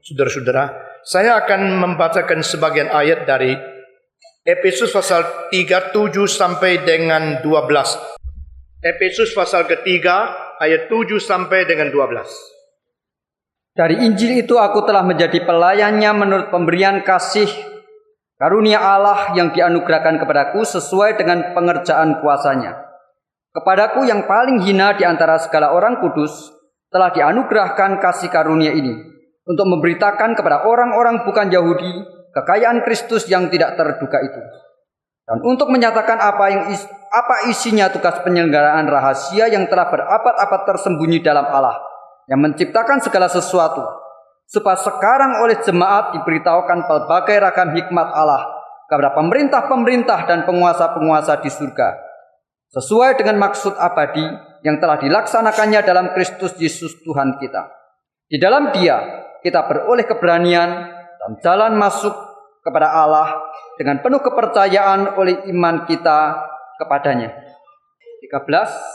Saudara-saudara, saya akan membacakan sebagian ayat dari Efesus pasal 3, 7 sampai dengan 12. Efesus pasal ketiga, ayat 7 sampai dengan 12. Dari Injil itu aku telah menjadi pelayannya menurut pemberian kasih karunia Allah yang dianugerahkan kepadaku sesuai dengan pengerjaan kuasanya. Kepadaku yang paling hina di antara segala orang kudus telah dianugerahkan kasih karunia ini untuk memberitakan kepada orang-orang bukan Yahudi kekayaan Kristus yang tidak terduga itu, dan untuk menyatakan apa isinya tugas penyelenggaraan rahasia yang telah berabad-abad tersembunyi dalam Allah yang menciptakan segala sesuatu, supaya sekarang oleh jemaat diberitahukan pelbagai ragam hikmat Allah kepada pemerintah-pemerintah dan penguasa-penguasa di surga, sesuai dengan maksud abadi yang telah dilaksanakannya dalam Kristus Yesus Tuhan kita. Di dalam Dia kita beroleh keberanian dan jalan masuk kepada Allah dengan penuh kepercayaan oleh iman kita kepadanya. 13.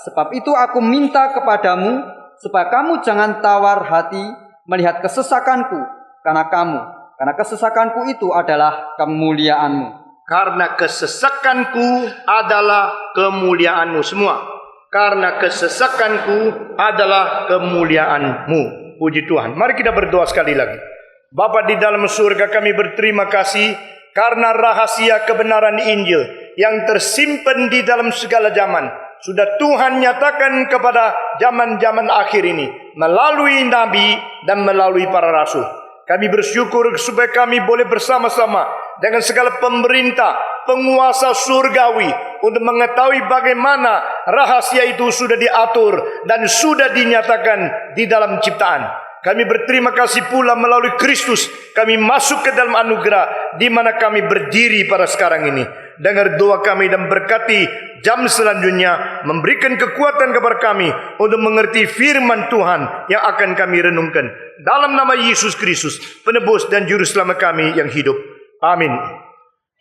Sebab itu aku minta kepadamu supaya kamu jangan tawar hati melihat kesesakanku karena kesesakanku itu adalah kemuliaanmu. Karena kesesakanku adalah kemuliaanmu semua. Karena kesesakanku adalah kemuliaanmu. Puji Tuhan. Mari kita berdoa sekali lagi. Bapa di dalam surga, kami berterima kasih karena rahasia kebenaran Injil yang tersimpan di dalam segala zaman sudah Tuhan nyatakan kepada zaman-zaman akhir ini melalui nabi dan melalui para rasul. Kami bersyukur supaya kami boleh bersama-sama dengan segala pemerintah, penguasa surgawi untuk mengetahui bagaimana rahasia itu sudah diatur dan sudah dinyatakan di dalam ciptaan. Kami berterima kasih pula melalui Kristus kami masuk ke dalam anugerah di mana kami berdiri pada sekarang ini. Dengar doa kami dan berkati jam selanjutnya, memberikan kekuatan kepada kami untuk mengerti firman Tuhan yang akan kami renungkan. Dalam nama Yesus Kristus, penebus dan juru selamat kami yang hidup. Amin.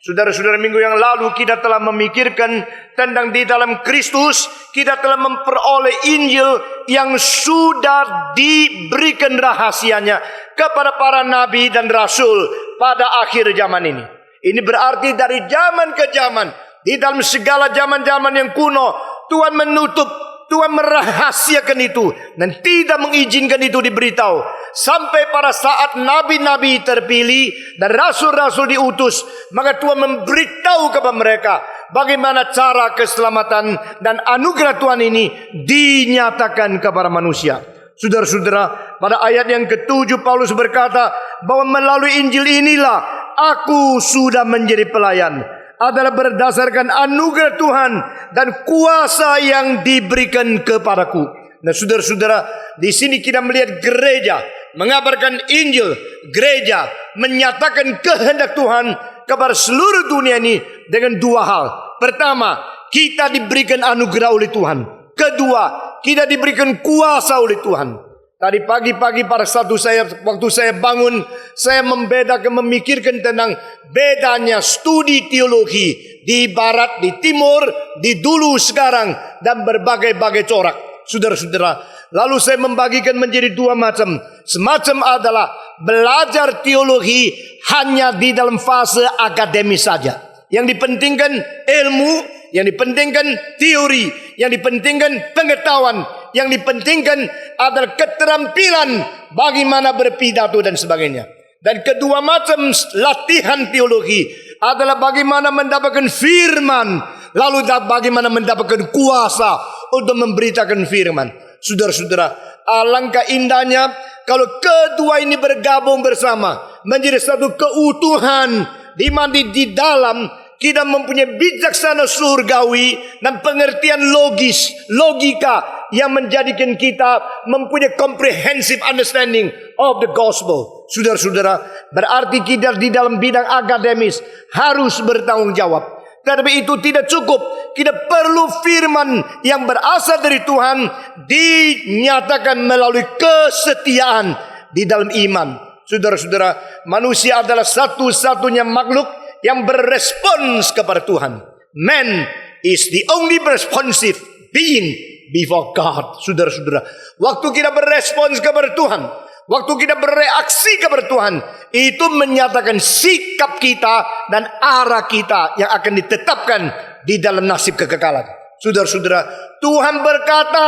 Saudara-saudara, minggu yang lalu kita telah memikirkan tentang di dalam Kristus kita telah memperoleh Injil yang sudah diberikan rahasianya kepada para nabi dan rasul pada akhir zaman ini. Ini berarti dari zaman ke zaman, di dalam segala zaman-zaman yang kuno, Tuhan menutup, Tuhan merahasiakan itu dan tidak mengizinkan itu diberitahu. Sampai pada saat nabi-nabi terpilih dan rasul-rasul diutus, maka Tuhan memberitahu kepada mereka bagaimana cara keselamatan dan anugerah Tuhan ini dinyatakan kepada manusia. Saudara-saudara, pada ayat yang ke-7 Paulus berkata bahwa melalui Injil inilah aku sudah menjadi pelayan, adalah berdasarkan anugerah Tuhan dan kuasa yang diberikan kepadaku. Nah, saudara-saudara, di sini kita melihat gereja mengabarkan Injil, gereja menyatakan kehendak Tuhan kepada seluruh dunia ini dengan dua hal. Pertama, kita diberikan anugerah oleh Tuhan. Kedua, kita diberikan kuasa oleh Tuhan. Tadi pagi-pagi waktu saya bangun, saya memikirkan tentang bedanya studi teologi di barat, di timur, di dulu, sekarang, dan berbagai-bagai corak. Saudara-saudara, lalu saya membagikan menjadi dua macam. Semacam adalah belajar teologi hanya di dalam fase akademis saja. Yang dipentingkan ilmu, yang dipentingkan teori, yang dipentingkan pengetahuan, yang dipentingkan adalah keterampilan bagaimana berpidato dan sebagainya. Dan kedua macam latihan teologi adalah bagaimana mendapatkan firman, lalu bagaimana mendapatkan kuasa untuk memberitakan firman. Saudara-saudara, alangkah indahnya kalau kedua ini bergabung bersama menjadi satu keutuhan, di mana di dalam kita mempunyai bijaksana surgawi dan pengertian logika yang menjadikan kita mempunyai comprehensive understanding of the gospel. Saudara-saudara, berarti kita di dalam bidang akademis harus bertanggung jawab. Tetapi itu tidak cukup. Kita perlu firman yang berasal dari Tuhan dinyatakan melalui kesetiaan di dalam iman. Saudara-saudara, manusia adalah satu-satunya makhluk yang berespons kepada Tuhan. Man is the only responsive being before God. Saudara-saudara, waktu kita berespons kepada Tuhan, waktu kita bereaksi kepada Tuhan, itu menyatakan sikap kita dan arah kita yang akan ditetapkan di dalam nasib kekekalan. Saudara-saudara, Tuhan berkata,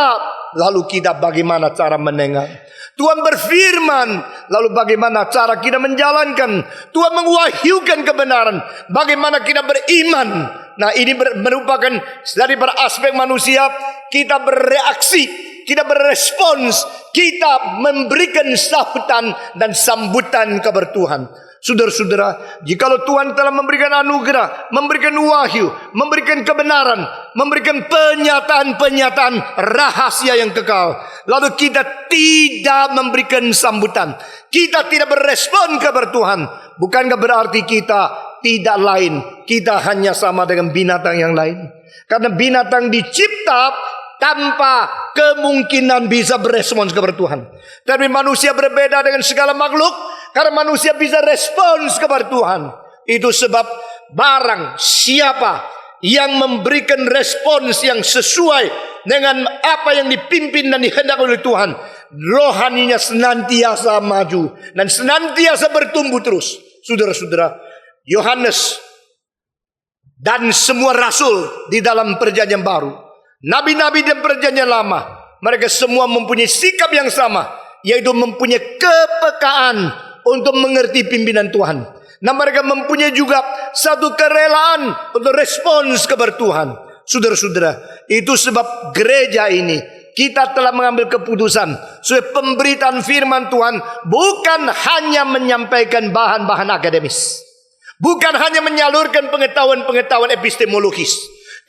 lalu kita bagaimana cara mendengar? Tuhan berfirman, lalu bagaimana cara kita menjalankan? Tuhan mewahyukan kebenaran, bagaimana kita beriman? Nah, ini merupakan dari aspek manusia, kita bereaksi, kita berespons, kita memberikan sahutan dan sambutan kepada Tuhan. Saudara-saudara, jikalau Tuhan telah memberikan anugerah, memberikan wahyu, memberikan kebenaran, memberikan penyataan-penyataan rahasia yang kekal, lalu kita tidak memberikan sambutan, kita tidak berespon kepada Tuhan, bukankah berarti kita tidak lain? Kita hanya sama dengan binatang yang lain. Karena binatang dicipta tanpa kemungkinan bisa berespons kepada Tuhan. Tapi manusia berbeda dengan segala makhluk, karena manusia bisa respons kepada Tuhan. Itu sebab barang siapa yang memberikan respons yang sesuai dengan apa yang dipimpin dan dihendaki oleh Tuhan, rohaninya senantiasa maju dan senantiasa bertumbuh terus. Saudara-saudara, Yohanes dan semua rasul di dalam perjanjian baru, nabi-nabi dan perjanjian lama, mereka semua mempunyai sikap yang sama, yaitu mempunyai kepekaan untuk mengerti pimpinan Tuhan. Nah, mereka mempunyai juga satu kerelaan untuk respons kepada Tuhan. Saudara-saudara, itu sebab gereja ini, kita telah mengambil keputusan supaya pemberitaan firman Tuhan bukan hanya menyampaikan bahan-bahan akademis, bukan hanya menyalurkan pengetahuan-pengetahuan epistemologis,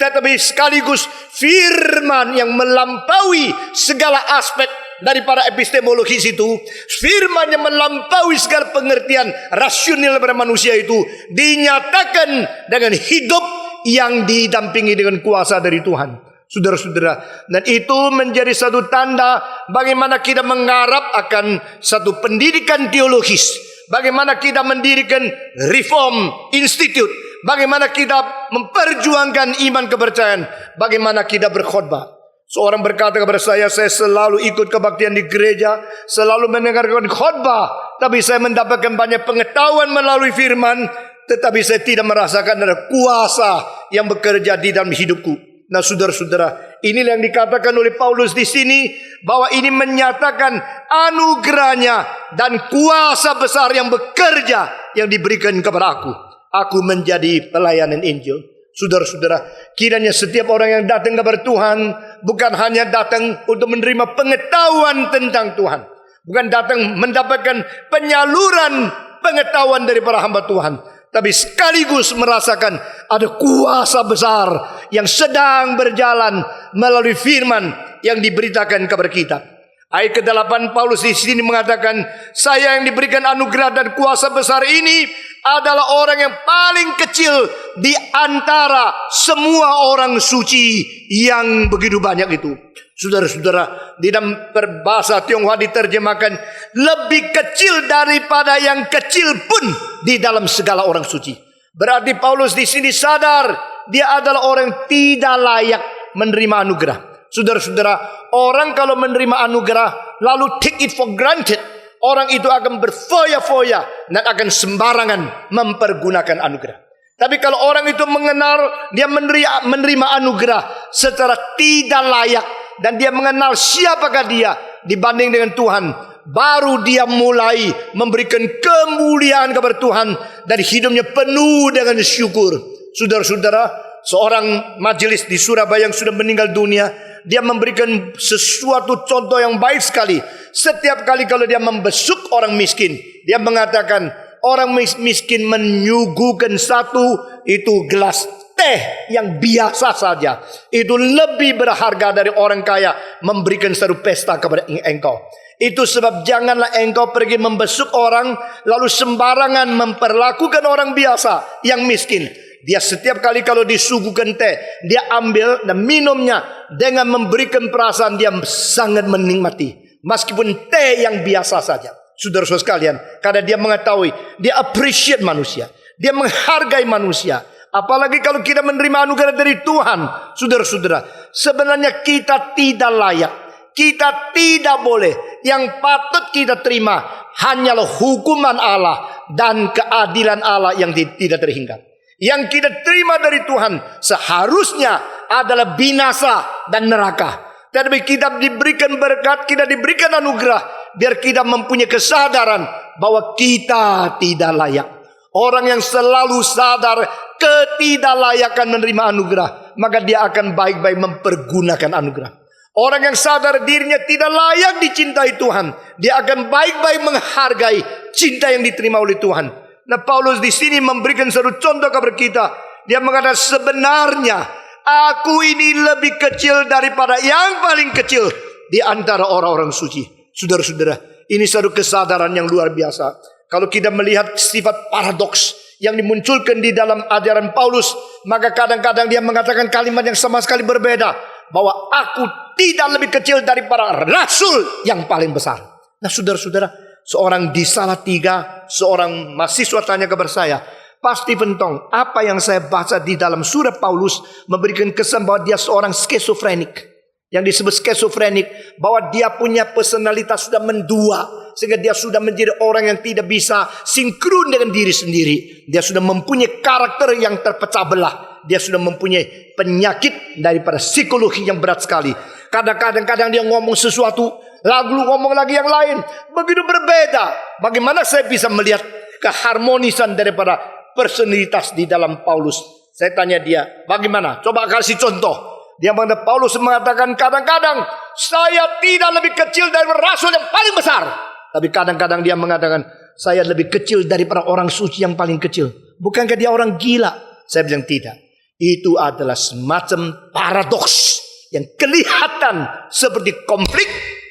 tetapi sekaligus firman yang melampaui segala aspek daripada epistemologis itu, firman yang melampaui segala pengertian rasional pada manusia itu, dinyatakan dengan hidup yang didampingi dengan kuasa dari Tuhan. Saudara-saudara, dan itu menjadi satu tanda bagaimana kita mengharap akan satu pendidikan teologis, bagaimana kita mendirikan Reform Institute, bagaimana kita memperjuangkan iman kepercayaan, bagaimana kita berkhotbah. Seorang berkata kepada saya selalu ikut kebaktian di gereja, selalu mendengarkan khotbah, tapi saya mendapatkan banyak pengetahuan melalui firman, tetapi saya tidak merasakan ada kuasa yang bekerja di dalam hidupku. Nah, saudara-saudara, inilah yang dikatakan oleh Paulus di sini, bahwa ini menyatakan anugerahnya dan kuasa besar yang bekerja yang diberikan kepada aku. Aku menjadi pelayanan Injil. Saudara-saudara, kiranya setiap orang yang datang kepada Tuhan bukan hanya datang untuk menerima pengetahuan tentang Tuhan, bukan datang mendapatkan penyaluran pengetahuan dari para hamba Tuhan, tapi sekaligus merasakan ada kuasa besar yang sedang berjalan melalui firman yang diberitakan kepada kita. Ayat ke-8 Paulus di sini mengatakan, saya yang diberikan anugerah dan kuasa besar ini adalah orang yang paling kecil di antara semua orang suci yang begitu banyak itu. Saudara-saudara, di dalam berbahasa Tionghoa diterjemahkan lebih kecil daripada yang kecil pun di dalam segala orang suci. Berarti Paulus di sini sadar dia adalah orang yang tidak layak menerima anugerah. Saudara-saudara, orang kalau menerima anugerah lalu take it for granted, orang itu akan berfoya-foya dan akan sembarangan mempergunakan anugerah. Tapi kalau orang itu mengenal dia menerima anugerah secara tidak layak, dan dia mengenal siapakah dia dibanding dengan Tuhan, baru dia mulai memberikan kemuliaan kepada Tuhan dan hidupnya penuh dengan syukur. Saudara-saudara, seorang majelis di Surabaya yang sudah meninggal dunia, dia memberikan sesuatu contoh yang baik sekali. Setiap kali kalau dia membesuk orang miskin, dia mengatakan orang miskin menyuguhkan satu itu gelas teh yang biasa saja, itu lebih berharga dari orang kaya memberikan satu pesta kepada engkau. Itu sebab janganlah engkau pergi membesuk orang lalu sembarangan memperlakukan orang biasa yang miskin. Dia setiap kali kalau disuguhkan teh, dia ambil dan minumnya dengan memberikan perasaan dia sangat menikmati, meskipun teh yang biasa saja. Saudara-saudara sekalian, karena dia mengetahui, dia appreciate manusia, dia menghargai manusia. Apalagi kalau kita menerima anugerah dari Tuhan. Saudara-saudara, sebenarnya kita tidak layak, Kita tidak boleh. Yang patut kita terima hanyalah hukuman Allah dan keadilan Allah yang tidak terhingga. Yang kita terima dari Tuhan seharusnya adalah binasa dan neraka. Tetapi kita diberikan berkat, kita diberikan anugerah, biar kita mempunyai kesadaran bahwa kita tidak layak. Orang yang selalu sadar ketidaklayakan menerima anugerah, maka dia akan baik-baik mempergunakan anugerah. Orang yang sadar dirinya tidak layak dicintai Tuhan, dia akan baik-baik menghargai cinta yang diterima oleh Tuhan. Nah, Paulus di sini memberikan satu contoh kepada kita. Dia mengatakan sebenarnya aku ini lebih kecil daripada yang paling kecil di antara orang-orang suci. Saudara-saudara, ini satu kesadaran yang luar biasa. Kalau kita melihat sifat paradoks yang dimunculkan di dalam ajaran Paulus, maka kadang-kadang dia mengatakan kalimat yang sama sekali berbeda, bahwa aku tidak lebih kecil daripada rasul yang paling besar. Nah, saudara-saudara, seorang di Salatiga, seorang mahasiswa tanya kepada saya, Pak Stephen Tong, apa yang saya baca di dalam surat Paulus memberikan kesan bahwa dia seorang skizofrenik. Yang disebut skizofrenik, bahwa dia punya personalitas sudah mendua, sehingga dia sudah menjadi orang yang tidak bisa sinkron dengan diri sendiri. Dia sudah mempunyai karakter yang terpecah belah. Dia sudah mempunyai penyakit daripada psikologi yang berat sekali. Kadang-kadang dia ngomong sesuatu, lalu ngomong lagi yang lain. Begitu berbeda. Bagaimana saya bisa melihat keharmonisan daripada personalitas di dalam Paulus? Saya tanya dia, bagaimana? Coba kasih contoh. Dia mengatakan, Paulus mengatakan kadang-kadang saya tidak lebih kecil dari rasul yang paling besar. Tapi kadang-kadang dia mengatakan saya lebih kecil daripada orang suci yang paling kecil. Bukankah dia orang gila? Saya bilang tidak. Itu adalah semacam paradoks yang kelihatan seperti konflik,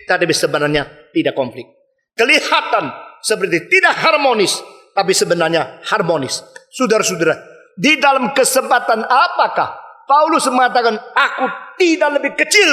tapi sebenarnya tidak konflik. Kelihatan seperti tidak harmonis, tapi sebenarnya harmonis. Saudara-saudara, di dalam kesempatan apakah Paulus mengatakan aku tidak lebih kecil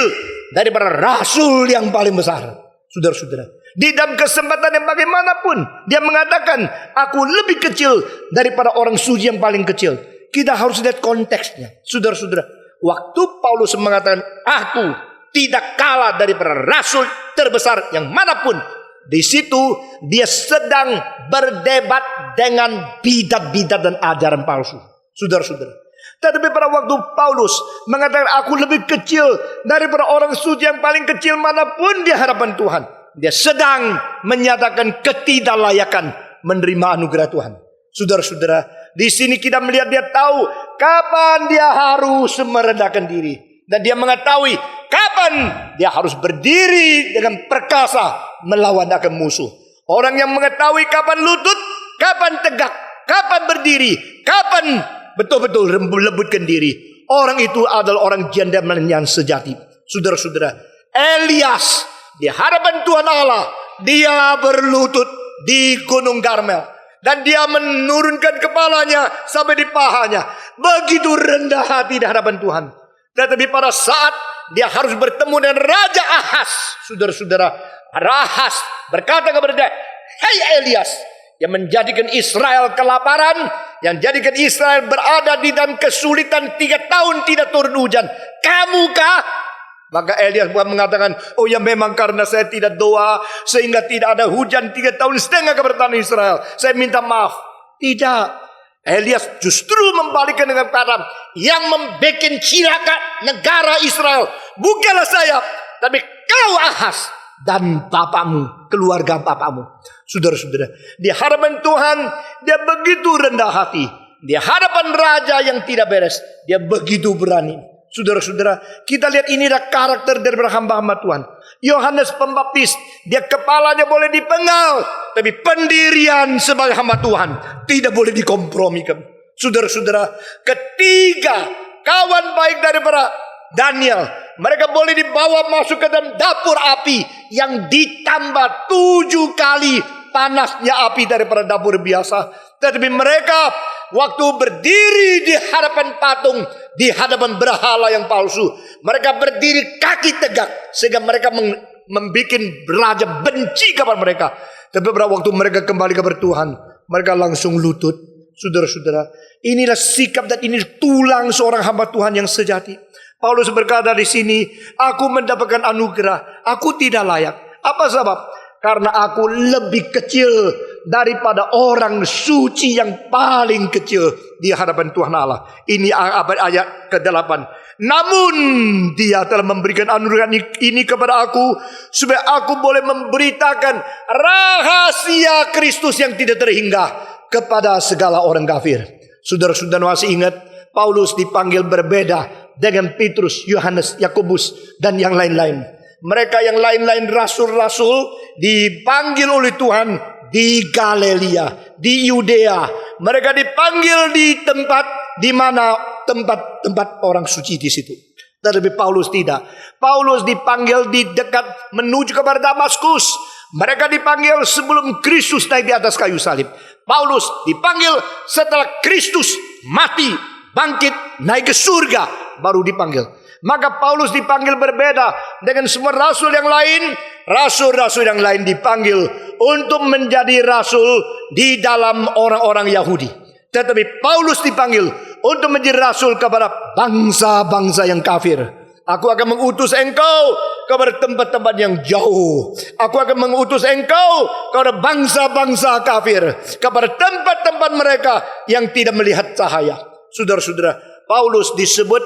daripada rasul yang paling besar? Saudara-saudara, di dalam kesempatan yang bagaimanapun dia mengatakan aku lebih kecil daripada orang suci yang paling kecil. Kita harus lihat konteksnya. Saudara-saudara, waktu Paulus mengatakan aku tidak kalah daripada rasul terbesar yang manapun, di situ dia sedang berdebat dengan bidat-bidat dan ajaran palsu. Saudara-saudara, tetapi pada waktu Paulus mengatakan aku lebih kecil daripada orang suci yang paling kecil manapun di hadapan Tuhan, dia sedang menyatakan ketidaklayakan menerima anugerah Tuhan. Saudara-saudara, di sini kita melihat dia tahu kapan dia harus merendahkan diri, dan dia mengetahui kapan dia harus berdiri dengan perkasa melawan akan musuh. Orang yang mengetahui kapan lutut, kapan tegak, kapan berdiri, kapan betul-betul lembutkan diri, orang itu adalah orang gentleman yang sejati. Saudara-saudara, Elias di hadapan Tuhan Allah, dia berlutut di Gunung Karmel, dan dia menurunkan kepalanya sampai di pahanya. Begitu rendah hati di hadapan Tuhan. Tetapi pada saat dia harus bertemu dengan Raja Ahaz, saudara-saudara, Ahaz berkata kepada dia, "Hei Elias, yang menjadikan Israel kelaparan, yang jadikan Israel berada di dalam kesulitan 3 tahun tidak turun hujan, kamukah?" Maka Elias mengatakan, "Oh ya, memang karena saya tidak doa sehingga tidak ada hujan 3 tahun setengah kepada tanah Israel. Saya minta maaf." Tidak. Elias justru membalikkan dengan kata, yang membuat cilaka negara Israel bukanlah saya, tapi kau Ahaz dan bapakmu, keluarga bapakmu. Saudara-saudara, di hadapan Tuhan dia begitu rendah hati. Di hadapan raja yang tidak beres, dia begitu berani. Saudara-saudara, kita lihat inilah karakter dari hamba-hamba Tuhan. Yohanes Pembaptis, dia kepalanya boleh dipenggal, tapi pendirian sebagai hamba Tuhan tidak boleh dikompromikan. Saudara-saudara, ketiga kawan baik daripada Daniel, mereka boleh dibawa masuk ke dalam dapur api yang ditambah 7 kali panasnya api daripada dapur biasa. Tetapi mereka waktu berdiri di hadapan patung, di hadapan berhala yang palsu, mereka berdiri kaki tegak, sehingga mereka membuat raja benci kepada mereka. Tapi pada waktu mereka kembali kepada Tuhan, mereka langsung lutut. Saudara-saudara, inilah sikap dan ini tulang seorang hamba Tuhan yang sejati. Paulus berkata di sini, aku mendapatkan anugerah, aku tidak layak. Apa sebab? Karena aku lebih kecil daripada orang suci yang paling kecil di hadapan Tuhan Allah. Ini ayat ke-8. Namun dia telah memberikan anugerah ini kepada aku, supaya aku boleh memberitakan rahasia Kristus yang tidak terhingga kepada segala orang kafir. Saudara-saudara masih ingat, Paulus dipanggil berbeda dengan Petrus, Yohanes, Yakobus, dan yang lain-lain. Mereka yang lain-lain rasul-rasul dipanggil oleh Tuhan di Galilea, di Yudea. Mereka dipanggil di tempat di mana tempat orang suci di situ. Tetapi Paulus tidak. Paulus dipanggil di dekat menuju kepada Damaskus. Mereka dipanggil sebelum Kristus naik di atas kayu salib. Paulus dipanggil setelah Kristus mati, bangkit, naik ke surga, baru dipanggil. Maka Paulus dipanggil berbeda dengan semua rasul yang lain. Rasul-rasul yang lain dipanggil untuk menjadi rasul di dalam orang-orang Yahudi. Tetapi Paulus dipanggil untuk menjadi rasul kepada bangsa-bangsa yang kafir. Aku akan mengutus engkau kepada tempat-tempat yang jauh. Aku akan mengutus engkau kepada bangsa-bangsa kafir, kepada tempat-tempat mereka yang tidak melihat cahaya. Saudara-saudara, Paulus disebut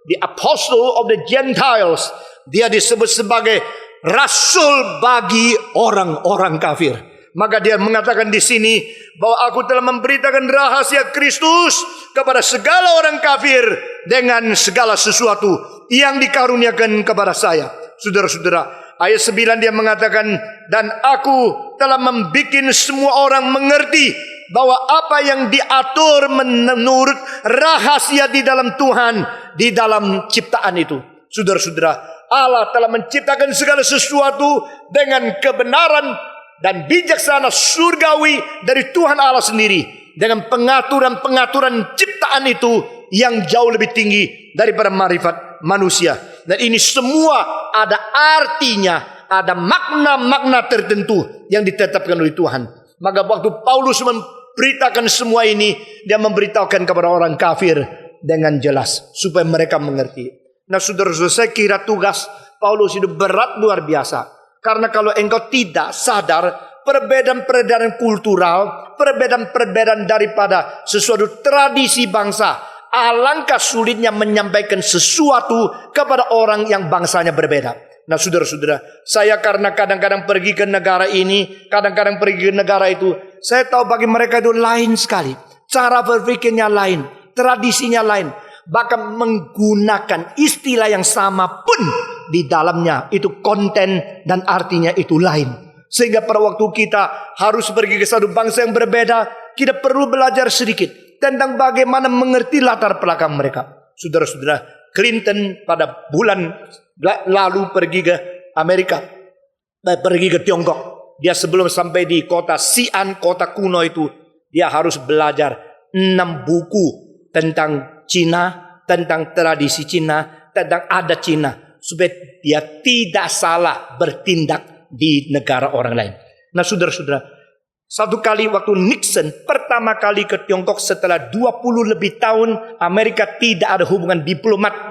the apostle of the Gentiles. Dia disebut sebagai rasul bagi orang-orang kafir. Maka dia mengatakan di sini bahwa aku telah memberitakan rahasia Kristus kepada segala orang kafir dengan segala sesuatu yang dikaruniakan kepada saya. Saudara-saudara, ayat 9 dia mengatakan, dan aku telah membuat semua orang mengerti bahwa apa yang diatur menurut rahasia di dalam Tuhan, di dalam ciptaan itu. Saudara-saudara, Allah telah menciptakan segala sesuatu dengan kebenaran dan bijaksana surgawi dari Tuhan Allah sendiri, dengan pengaturan-pengaturan ciptaan itu yang jauh lebih tinggi daripada marifat manusia. Dan ini semua ada artinya, ada makna-makna tertentu yang ditetapkan oleh Tuhan. Maka waktu Paulus memberitakan semua ini, dia memberitakan kepada orang kafir dengan jelas supaya mereka mengerti. Nah, saudara-saudara, saya kira tugas Paulus itu berat luar biasa. Karena kalau engkau tidak sadar perbedaan-perbedaan kultural, perbedaan-perbedaan daripada sesuatu tradisi bangsa, alangkah sulitnya menyampaikan sesuatu kepada orang yang bangsanya berbeda. Nah, saudara-saudara, saya karena kadang-kadang pergi ke negara ini, kadang-kadang pergi ke negara itu, saya tahu bagi mereka itu lain sekali. Cara berpikirnya lain, tradisinya lain. Bahkan menggunakan istilah yang sama pun di dalamnya itu konten dan artinya itu lain. Sehingga pada waktu kita harus pergi ke satu bangsa yang berbeda, kita perlu belajar sedikit tentang bagaimana mengerti latar belakang mereka. Saudara-saudara, Clinton pada bulan lalu pergi ke Amerika, pergi ke Tiongkok. Dia sebelum sampai di kota Xi'an, kota kuno itu, dia harus belajar 6 buku tentang Cina, tentang tradisi Cina, tentang adat Cina, supaya dia tidak salah bertindak di negara orang lain. Nah, saudara-saudara, satu kali waktu Nixon pertama kali ke Tiongkok setelah 20 lebih tahun Amerika tidak ada hubungan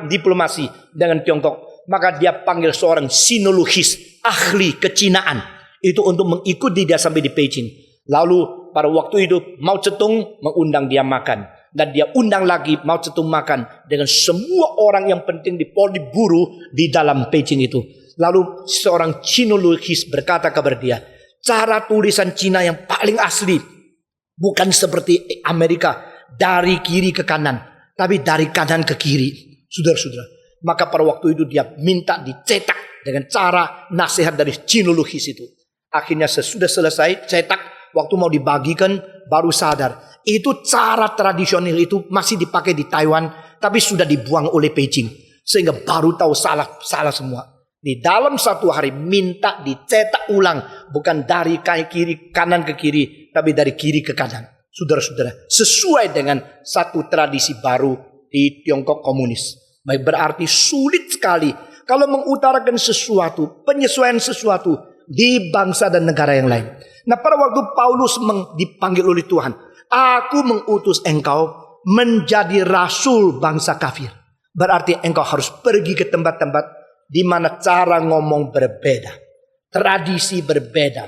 diplomasi dengan Tiongkok, maka dia panggil seorang sinologis, ahli kecinaan, itu untuk mengikuti dia sampai di Beijing. Lalu pada waktu itu Mao Zedong mengundang dia makan. Dan dia undang lagi Mao Zedong makan dengan semua orang yang penting di Politburo di dalam Beijing itu. Lalu seorang sinologis berkata kepada dia, cara tulisan Cina yang paling asli bukan seperti Amerika dari kiri ke kanan, tapi dari kanan ke kiri. Saudara-saudara, maka pada waktu itu dia minta dicetak dengan cara nasihat dari sinologis itu. Akhirnya sesudah selesai cetak, waktu mau dibagikan baru sadar itu cara tradisional itu masih dipakai di Taiwan, tapi sudah dibuang oleh Beijing. Sehingga baru tahu salah semua. Di dalam satu hari minta dicetak ulang, bukan dari kiri kanan ke kiri, tapi dari kiri ke kanan. Saudara-saudara, sesuai dengan satu tradisi baru di Tiongkok komunis. Baik, berarti sulit sekali kalau mengutarakan sesuatu, penyesuaian sesuatu di bangsa dan negara yang lain. Nah, pada waktu Paulus dipanggil oleh Tuhan, aku mengutus engkau menjadi rasul bangsa kafir. Berarti engkau harus pergi ke tempat-tempat di mana cara ngomong berbeda, tradisi berbeda,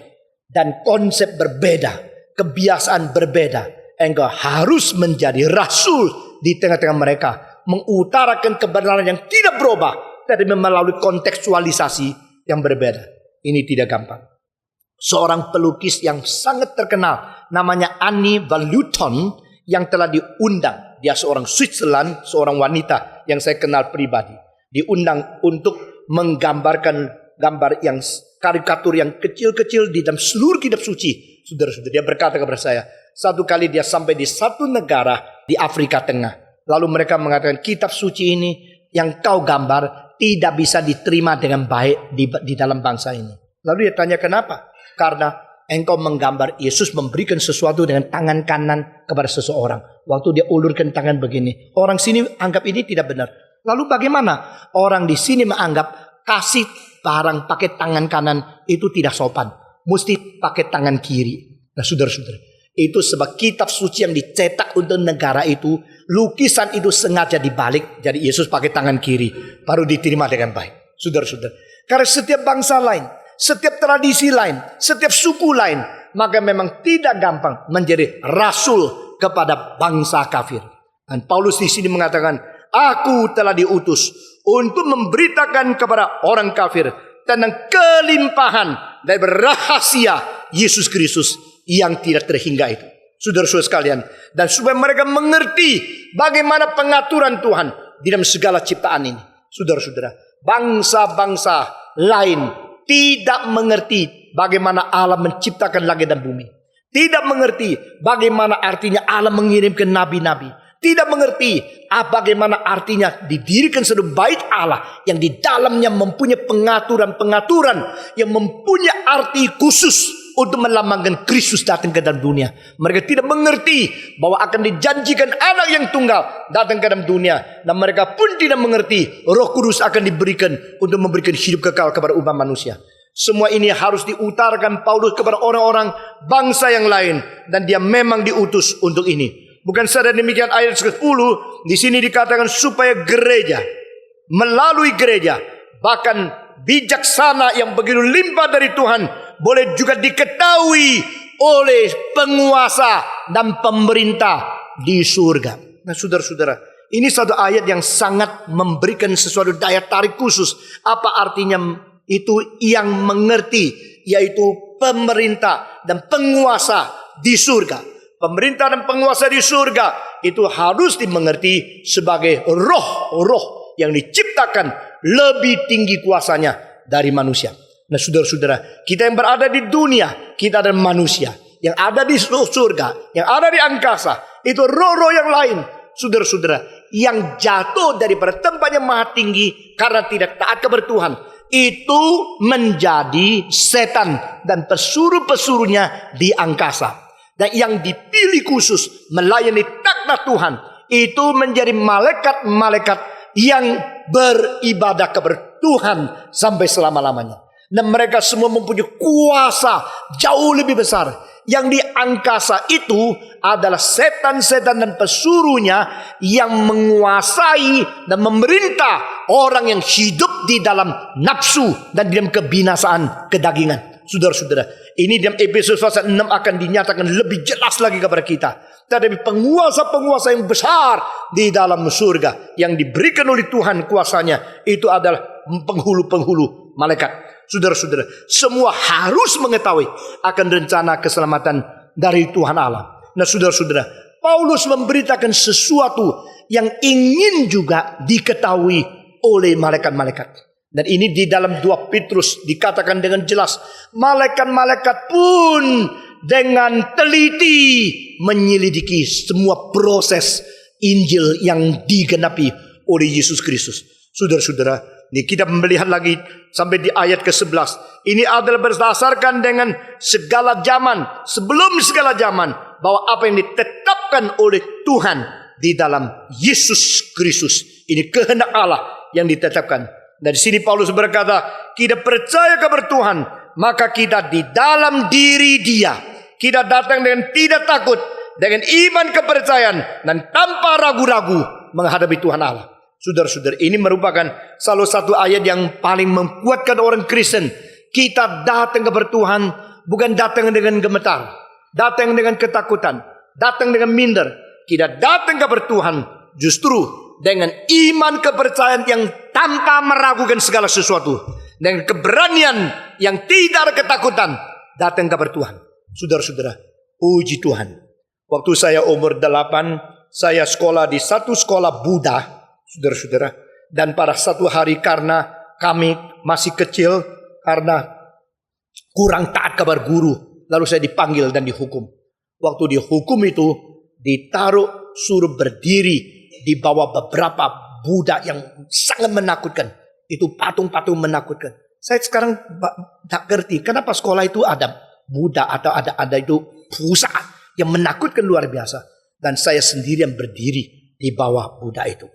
dan konsep berbeda, kebiasaan berbeda. Engkau harus menjadi rasul di tengah-tengah mereka, mengutarakan kebenaran yang tidak berubah, tapi melalui kontekstualisasi yang berbeda. Ini tidak gampang. Seorang pelukis yang sangat terkenal, namanya Annie van Luton, yang telah diundang. Dia seorang Switzerland, seorang wanita yang saya kenal pribadi. Diundang untuk menggambarkan gambar yang karikatur yang kecil-kecil di dalam seluruh kitab suci. Saudara-saudara, dia berkata kepada saya, satu kali dia sampai di satu negara di Afrika Tengah. Lalu mereka mengatakan, kitab suci ini yang kau gambar tidak bisa diterima dengan baik di dalam bangsa ini. Lalu dia tanya, kenapa? Karena engkau menggambar Yesus memberikan sesuatu dengan tangan kanan kepada seseorang. Waktu dia ulurkan tangan begini, orang sini anggap ini tidak benar. Lalu bagaimana? Orang di sini menganggap kasih barang pakai tangan kanan itu tidak sopan. Mesti pakai tangan kiri. Nah, saudara-saudara, itu sebab kitab suci yang dicetak untuk negara itu, lukisan itu sengaja dibalik. Jadi Yesus pakai tangan kiri, baru diterima dengan baik. Saudara-saudara, karena setiap bangsa lain, setiap tradisi lain, setiap suku lain, maka memang tidak gampang menjadi rasul kepada bangsa kafir. Dan Paulus di sini mengatakan, aku telah diutus untuk memberitakan kepada orang kafir tentang kelimpahan dari rahasia Yesus Kristus yang tidak terhingga itu. Saudara-saudara sekalian, dan supaya mereka mengerti bagaimana pengaturan Tuhan di dalam segala ciptaan ini. Saudara-saudara, bangsa-bangsa lain tidak mengerti bagaimana Allah menciptakan langit dan bumi. Tidak mengerti bagaimana artinya Allah mengirimkan nabi-nabi. Tidak mengerti bagaimana artinya didirikan satu bait Allah yang di dalamnya mempunyai pengaturan-pengaturan yang mempunyai arti khusus untuk melambangkan Kristus datang ke dalam dunia. Mereka tidak mengerti bahwa akan dijanjikan anak yang tunggal datang ke dalam dunia. Dan mereka pun tidak mengerti Roh Kudus akan diberikan untuk memberikan hidup kekal kepada umat manusia. Semua ini harus diutarakan Paulus kepada orang-orang bangsa yang lain. Dan dia memang diutus untuk ini. Bukan saja demikian, ayat 10 di sini dikatakan supaya gereja, melalui gereja, bahkan bijaksana yang begitu limpah dari Tuhan, boleh juga diketahui oleh penguasa dan pemerintah di surga. Nah, saudara-saudara, ini satu ayat yang sangat memberikan sesuatu daya tarik khusus. Apa artinya itu yang mengerti, yaitu pemerintah dan penguasa di surga. Pemerintah dan penguasa di surga itu harus dimengerti sebagai roh-roh yang diciptakan lebih tinggi kuasanya dari manusia. Nah, saudara-saudara, kita yang berada di dunia, kita adalah manusia. Yang ada di surga, yang ada di angkasa, itu roh-roh yang lain. Saudara-saudara, yang jatuh daripada tempat yang maha tinggi karena tidak taat kepada Tuhan, itu menjadi setan dan pesuruh-pesuruhnya di angkasa. Dan yang dipilih khusus melayani takhta Tuhan, itu menjadi malaikat-malaikat yang beribadah kepada Tuhan sampai selama-lamanya. Dan mereka semua mempunyai kuasa jauh lebih besar. Yang di angkasa itu adalah setan-setan dan pesuruhnya yang menguasai dan memerintah orang yang hidup di dalam nafsu dan di dalam kebinasaan kedagingan. Saudara-saudara, ini dalam Efesus pasal 6 akan dinyatakan lebih jelas lagi kepada kita. Tetapi penguasa-penguasa yang besar di dalam surga yang diberikan oleh Tuhan kuasanya, itu adalah penghulu-penghulu malaikat. Saudara-saudara, semua harus mengetahui akan rencana keselamatan dari Tuhan Allah. Nah, saudara-saudara, Paulus memberitakan sesuatu yang ingin juga diketahui oleh malaikat-malaikat. Dan ini di dalam 2 Petrus dikatakan dengan jelas, malaikat-malaikat pun dengan teliti menyelidiki semua proses Injil yang digenapi oleh Yesus Kristus. Saudara-saudara, ini kita melihat lagi sampai di ayat ke-11. Ini adalah berdasarkan dengan segala zaman, sebelum segala zaman, bahwa apa yang ditetapkan oleh Tuhan di dalam Yesus Kristus. Ini kehendak Allah yang ditetapkan. Dari sini Paulus berkata, kita percaya kepada Tuhan, maka kita di dalam diri Dia, kita datang dengan tidak takut, dengan iman kepercayaan, dan tanpa ragu-ragu menghadapi Tuhan Allah. Saudara-saudara, ini merupakan salah satu ayat yang paling menguatkan orang Kristen. Kita datang kepada Tuhan bukan datang dengan gemetar, datang dengan ketakutan, datang dengan minder. Kita datang kepada Tuhan justru dengan iman kepercayaan yang tanpa meragukan segala sesuatu, dengan keberanian yang tidak ada ketakutan, datang kepada Tuhan. Saudara-saudara, puji Tuhan. Waktu saya umur 8, saya sekolah di satu sekolah Buddha, saudara-saudara. Dan pada satu hari karena kami masih kecil, karena kurang taat kabar guru, lalu saya dipanggil dan dihukum. Waktu dihukum itu, ditaruh suruh berdiri di bawah beberapa Buddha yang sangat menakutkan. Itu patung-patung menakutkan. Saya sekarang tak ngerti kenapa sekolah itu ada Buddha atau ada itu pusat yang menakutkan luar biasa. Dan saya sendirian berdiri di bawah Buddha itu.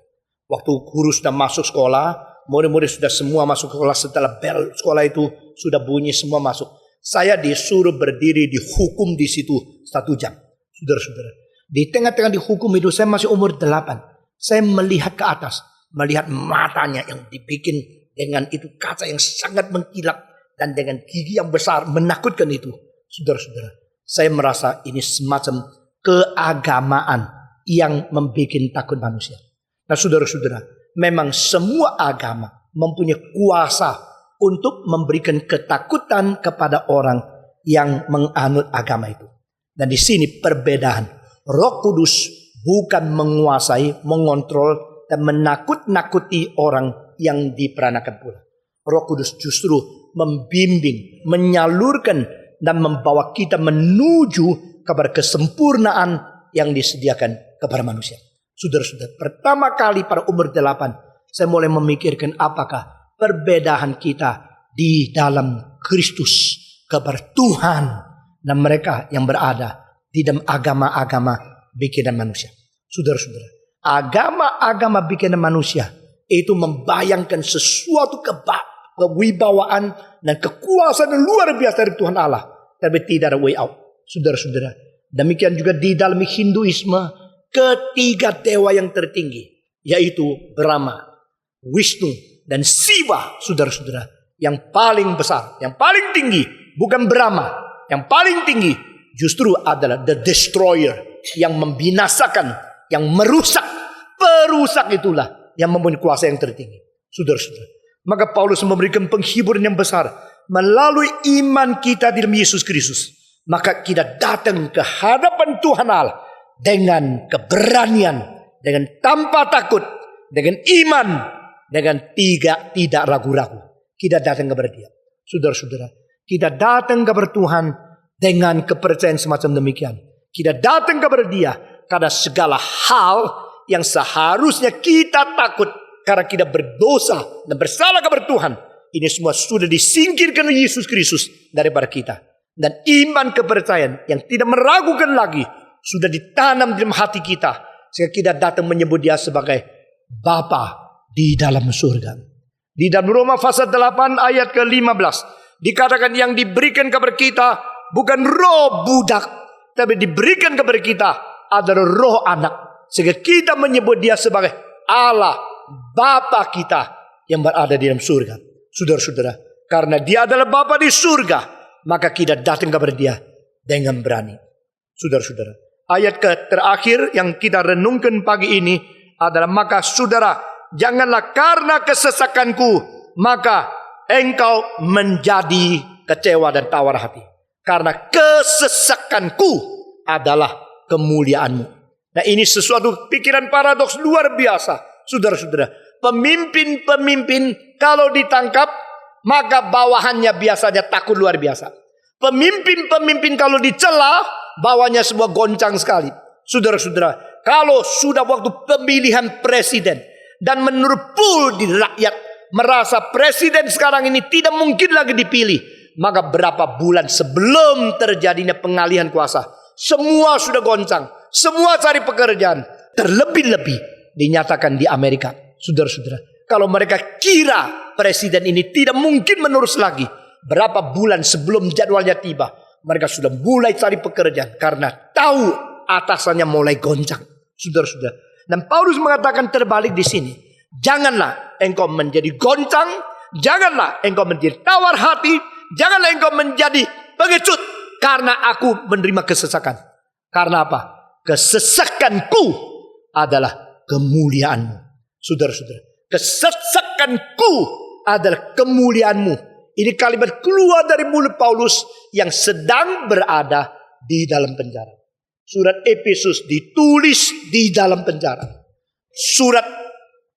Waktu guru sudah masuk sekolah, murid-murid sudah semua masuk sekolah, setelah bel sekolah itu sudah bunyi semua masuk. Saya disuruh berdiri dihukum di situ 1 jam. Saudara-saudara, di tengah-tengah dihukum itu saya masih umur 8. Saya melihat ke atas, melihat matanya yang dibikin dengan itu kaca yang sangat mengkilap dan dengan gigi yang besar menakutkan itu. Saudara-saudara, saya merasa ini semacam keagamaan yang membuat takut manusia. Nah, saudara-saudara, memang semua agama mempunyai kuasa untuk memberikan ketakutan kepada orang yang menganut agama itu. Dan di sini perbedaan. Roh Kudus bukan menguasai, mengontrol, dan menakut-nakuti orang yang diperanakan pula. Roh Kudus justru membimbing, menyalurkan, dan membawa kita menuju kepada kesempurnaan yang disediakan kepada manusia. Saudara-saudara, pertama kali pada umur 8, saya mulai memikirkan apakah perbedaan kita di dalam Kristus kepada Tuhan dan mereka yang berada di dalam agama-agama bikinan manusia. Saudara-saudara, agama-agama bikinan manusia itu membayangkan sesuatu kewibawaan dan kekuasaan yang luar biasa dari Tuhan Allah, tapi tidak ada way out. Saudara-saudara, demikian juga di dalam Hinduisme, ketiga dewa yang tertinggi, yaitu Brahma, Wisnu, dan Siva, saudara-saudara. Yang paling besar, yang paling tinggi, bukan Brahma. Yang paling tinggi justru adalah The Destroyer, yang membinasakan, yang merusak. Perusak itulah yang mempunyai kuasa yang tertinggi. Saudara-saudara, maka Paulus memberikan penghiburan yang besar. Melalui iman kita di dalam Yesus Kristus, maka kita datang ke hadapan Tuhan Allah dengan keberanian, dengan tanpa takut, dengan iman, dengan tidak ragu-ragu. Kita datang kepada Dia. Saudara-saudara, kita datang kepada Tuhan dengan kepercayaan semacam demikian. Kita datang kepada Dia karena segala hal yang seharusnya kita takut karena kita berdosa dan bersalah kepada Tuhan, ini semua sudah disingkirkan oleh Yesus Kristus daripada kita. Dan iman kepercayaan yang tidak meragukan lagi sudah ditanam di dalam hati kita, sehingga kita datang menyebut Dia sebagai Bapa di dalam surga. Di dalam Roma pasal 8 ayat ke-15 dikatakan yang diberikan kepada kita bukan roh budak, tapi diberikan kepada kita adalah roh anak, sehingga kita menyebut Dia sebagai Allah, Bapa kita yang berada di dalam surga. Saudara-saudara, karena Dia adalah Bapa di surga, maka kita datang kepada Dia dengan berani. Saudara-saudara, ayat terakhir yang kita renungkan pagi ini adalah, maka saudara, janganlah karena kesesakanku maka engkau menjadi kecewa dan tawar hati. Karena kesesakanku adalah kemuliaanmu. Nah, ini sesuatu pikiran paradoks luar biasa. Saudara-saudara, pemimpin-pemimpin kalau ditangkap, maka bawahannya biasanya takut luar biasa. Pemimpin-pemimpin kalau dicela, bawahnya semua goncang sekali. Saudara-saudara, kalau sudah waktu pemilihan presiden dan menurut pool di rakyat merasa presiden sekarang ini tidak mungkin lagi dipilih, maka berapa bulan sebelum terjadinya pengalihan kuasa, semua sudah goncang, semua cari pekerjaan. Terlebih-lebih dinyatakan di Amerika, saudara-saudara, kalau mereka kira presiden ini tidak mungkin menerus lagi, berapa bulan sebelum jadwalnya tiba, mereka sudah mulai cari pekerjaan karena tahu atasannya mulai goncang, saudara-saudara. Dan Paulus mengatakan terbalik di sini. Janganlah engkau menjadi goncang, janganlah engkau menjadi tawar hati, janganlah engkau menjadi pengecut karena aku menerima kesesakan. Karena apa? Kesesakanku adalah kemuliaanmu. Saudara-saudara, kesesakanku adalah kemuliaanmu. Ini kalimat keluar dari mulut Paulus yang sedang berada di dalam penjara. Surat Efesus ditulis di dalam penjara. Surat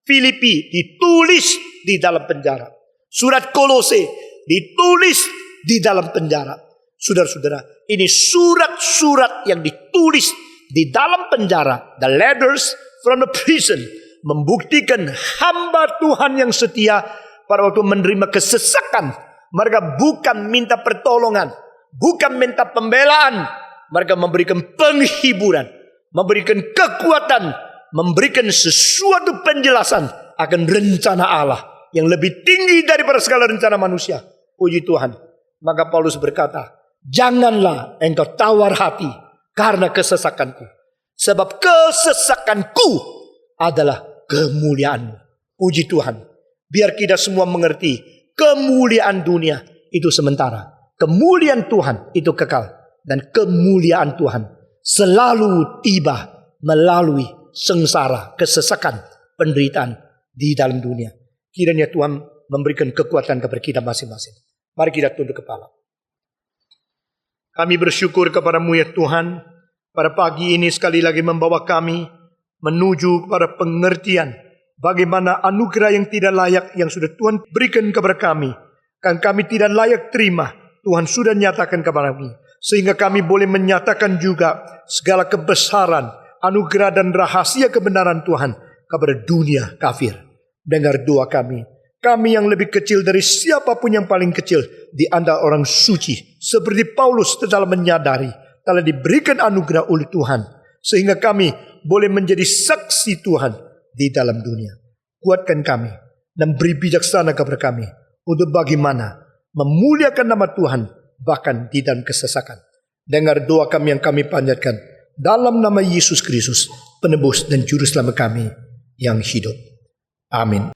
Filipi ditulis di dalam penjara. Surat Kolose ditulis di dalam penjara. Saudara-saudara, ini surat-surat yang ditulis di dalam penjara. The letters from the prison. Membuktikan hamba Tuhan yang setia pada waktu menerima kesesakan. Mereka bukan minta pertolongan. Bukan minta pembelaan. Mereka memberikan penghiburan. Memberikan kekuatan. Memberikan sesuatu penjelasan akan rencana Allah. Yang lebih tinggi daripada segala rencana manusia. Puji Tuhan. Maka Paulus berkata, janganlah engkau tawar hati karena kesesakanku. Sebab kesesakanku adalah kemuliaanmu. Puji Tuhan. Biar kita semua mengerti, kemuliaan dunia itu sementara. Kemuliaan Tuhan itu kekal. Dan kemuliaan Tuhan selalu tiba melalui sengsara, kesesakan, penderitaan di dalam dunia. Kiranya Tuhan memberikan kekuatan kepada kita masing-masing. Mari kita tunduk kepala. Kami bersyukur kepada-Mu ya Tuhan. Pada pagi ini sekali lagi membawa kami menuju kepada pengertian bagaimana anugerah yang tidak layak yang sudah Tuhan berikan kepada kami. Kan kami tidak layak terima, Tuhan sudah nyatakan kepada kami. Sehingga kami boleh menyatakan juga segala kebesaran, anugerah dan rahasia kebenaran Tuhan kepada dunia kafir. Dengar doa kami. Kami yang lebih kecil dari siapapun yang paling kecil di antara orang suci. Seperti Paulus telah menyadari, telah diberikan anugerah oleh Tuhan. Sehingga kami boleh menjadi saksi Tuhan di dalam dunia. Kuatkan kami dan beri bijaksana kepada kami untuk bagaimana memuliakan nama Tuhan bahkan di dalam kesesakan. Dengar doa kami yang kami panjatkan dalam nama Yesus Kristus, penebus dan juru selamat kami yang hidup. Amin.